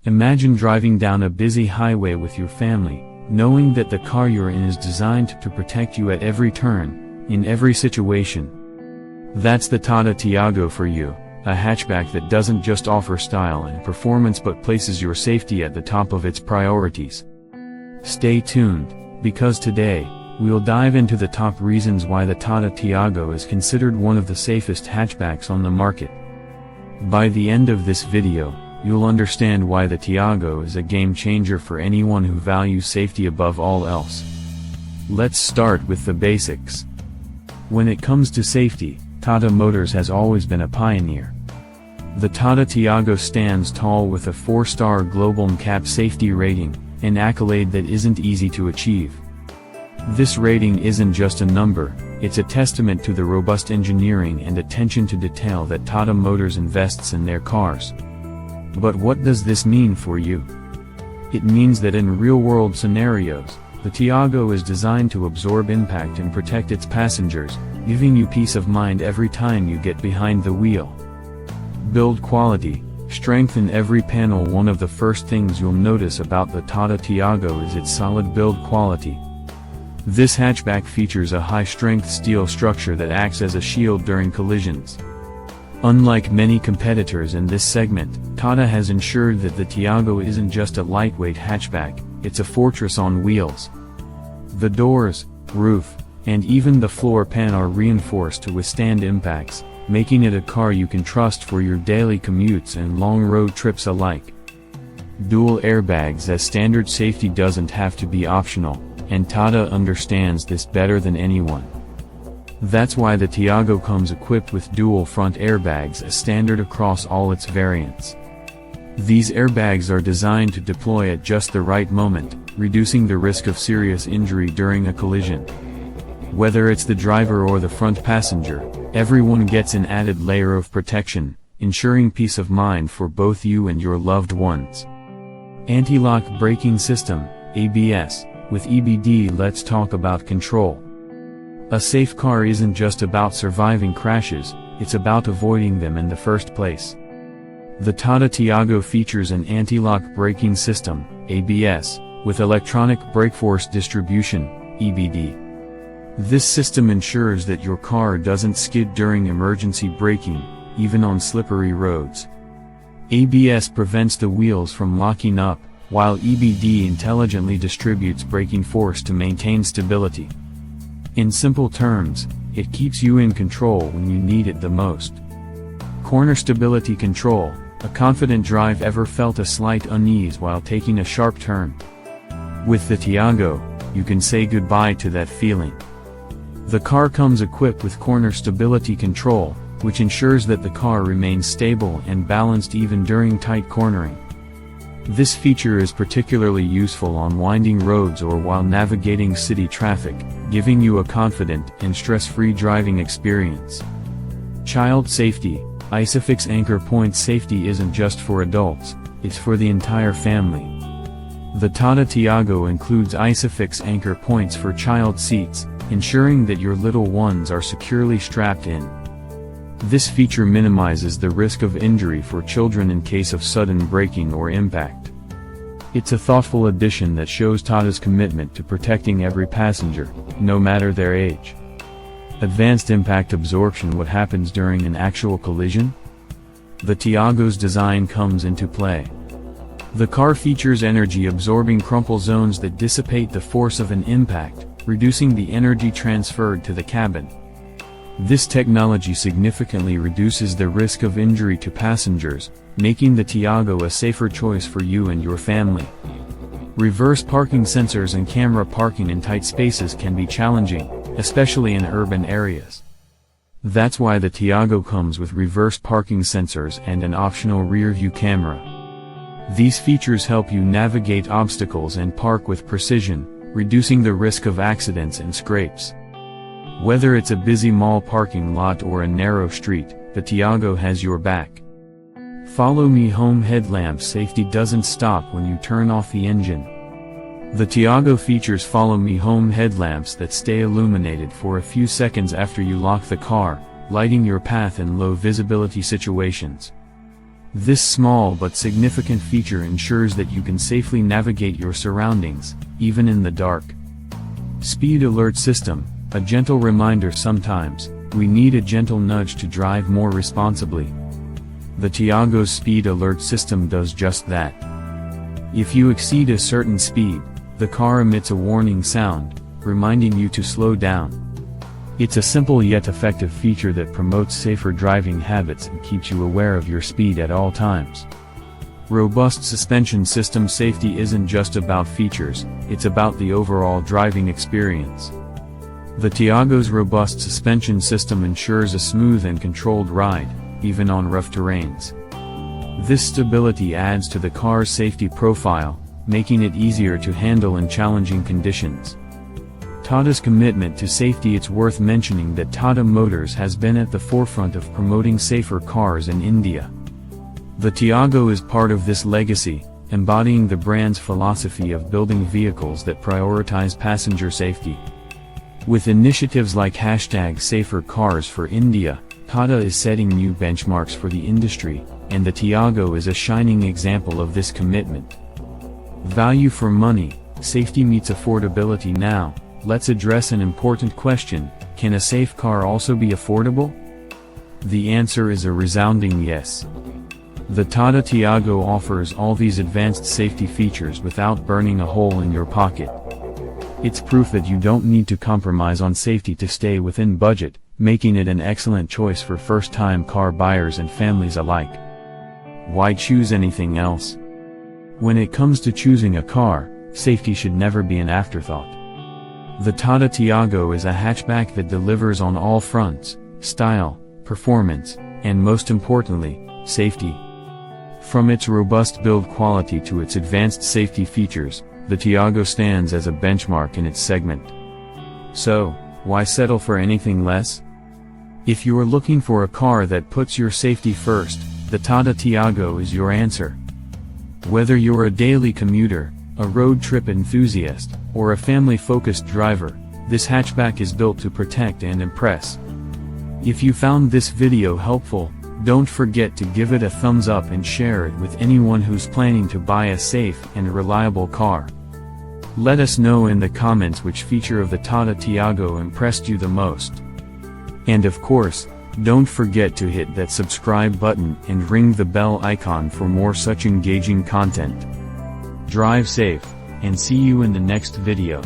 Imagine driving down a busy highway with your family, knowing that the car you're in is designed to protect you at every turn, in every situation. That's the Tata Tiago for you, a hatchback that doesn't just offer style and performance but places your safety at the top of its priorities. Stay tuned, because today, we'll dive into the top reasons why the Tata Tiago is considered one of the safest hatchbacks on the market. By the end of this video, you'll understand why the Tiago is a game changer for anyone who values safety above all else. Let's start with the basics. When it comes to safety, Tata Motors has always been a pioneer. The Tata Tiago stands tall with a 4-star Global NCAP safety rating, an accolade that isn't easy to achieve. This rating isn't just a number, it's a testament to the robust engineering and attention to detail that Tata Motors invests in their cars. But what does this mean for you? It means that in real-world scenarios, the Tiago is designed to absorb impact and protect its passengers, giving you peace of mind every time you get behind the wheel. Build quality, strength in every panel. One of the first things you'll notice about the Tata Tiago is its solid build quality. This hatchback features a high-strength steel structure that acts as a shield during collisions. Unlike many competitors in this segment, Tata has ensured that the Tiago isn't just a lightweight hatchback, it's a fortress on wheels. The doors, roof, and even the floor pan are reinforced to withstand impacts, making it a car you can trust for your daily commutes and long road trips alike. Dual airbags as standard safety doesn't have to be optional, and Tata understands this better than anyone. That's why the Tiago comes equipped with dual front airbags as standard across all its variants. These airbags are designed to deploy at just the right moment, reducing the risk of serious injury during a collision. Whether it's the driver or the front passenger, everyone gets an added layer of protection, ensuring peace of mind for both you and your loved ones. Anti-lock braking system, ABS. With EBD, let's talk about control. A safe car isn't just about surviving crashes, it's about avoiding them in the first place. The Tata Tiago features an anti-lock braking system, ABS, with electronic brake force distribution, EBD. This system ensures that your car doesn't skid during emergency braking, even on slippery roads. ABS prevents the wheels from locking up, while EBD intelligently distributes braking force to maintain stability. In simple terms, it keeps you in control when you need it the most. Corner stability control. A confident drive. Ever felt a slight unease while taking a sharp turn? With the Tiago, you can say goodbye to that feeling. The car comes equipped with corner stability control, which ensures that the car remains stable and balanced even during tight cornering. This feature is particularly useful on winding roads or while navigating city traffic, giving you a confident and stress-free driving experience. Child safety. ISOFIX anchor point safety isn't just for adults, it's for the entire family. The Tata Tiago includes ISOFIX anchor points for child seats, ensuring that your little ones are securely strapped in. This feature minimizes the risk of injury for children in case of sudden braking or impact. It's a thoughtful addition that shows Tata's commitment to protecting every passenger, no matter their age. Advanced impact absorption. What happens during an actual collision? The Tiago's design comes into play. The car features energy-absorbing crumple zones that dissipate the force of an impact, reducing the energy transferred to the cabin. This technology significantly reduces the risk of injury to passengers, making the Tiago a safer choice for you and your family. Reverse parking sensors and camera parking in tight spaces can be challenging, especially in urban areas. That's why the Tiago comes with reverse parking sensors and an optional rear-view camera. These features help you navigate obstacles and park with precision, reducing the risk of accidents and scrapes. Whether it's a busy mall parking lot or a narrow street, the Tiago has your back. Follow me home. Headlamp safety doesn't stop when you turn off the engine. The Tiago features follow me home headlamps that stay illuminated for a few seconds after you lock the car, lighting your path in low visibility situations. This small but significant feature ensures that you can safely navigate your surroundings, even in the dark. Speed alert system, a gentle reminder sometimes, we need a gentle nudge to drive more responsibly. The Tiago's speed alert system does just that. If you exceed a certain speed, the car emits a warning sound, reminding you to slow down. It's a simple yet effective feature that promotes safer driving habits and keeps you aware of your speed at all times. Robust suspension system safety isn't just about features, it's about the overall driving experience. The Tiago's robust suspension system ensures a smooth and controlled ride, even on rough terrains. This stability adds to the car's safety profile, making it easier to handle in challenging conditions. Tata's commitment to safety. It's worth mentioning that Tata Motors has been at the forefront of promoting safer cars in India. The Tiago is part of this legacy, embodying the brand's philosophy of building vehicles that prioritize passenger safety. With initiatives like #Safer Cars for India, Tata is setting new benchmarks for the industry, and the Tiago is a shining example of this commitment. Value for money, safety meets affordability. Now, let's address an important question: can a safe car also be affordable? The answer is a resounding yes. The Tata Tiago offers all these advanced safety features without burning a hole in your pocket. It's proof that you don't need to compromise on safety to stay within budget, making it an excellent choice for first-time car buyers and families alike. Why choose anything else? When it comes to choosing a car, safety should never be an afterthought. The Tata Tiago is a hatchback that delivers on all fronts: style, performance, and most importantly, safety. From its robust build quality to its advanced safety features, the Tiago stands as a benchmark in its segment. So, why settle for anything less? If you are looking for a car that puts your safety first, the Tata Tiago is your answer. Whether you're a daily commuter, a road trip enthusiast, or a family-focused driver, this hatchback is built to protect and impress. If you found this video helpful, don't forget to give it a thumbs up and share it with anyone who's planning to buy a safe and reliable car. Let us know in the comments which feature of the Tata Tiago impressed you the most. And of course, don't forget to hit that subscribe button and ring the bell icon for more such engaging content. Drive safe, and see you in the next video.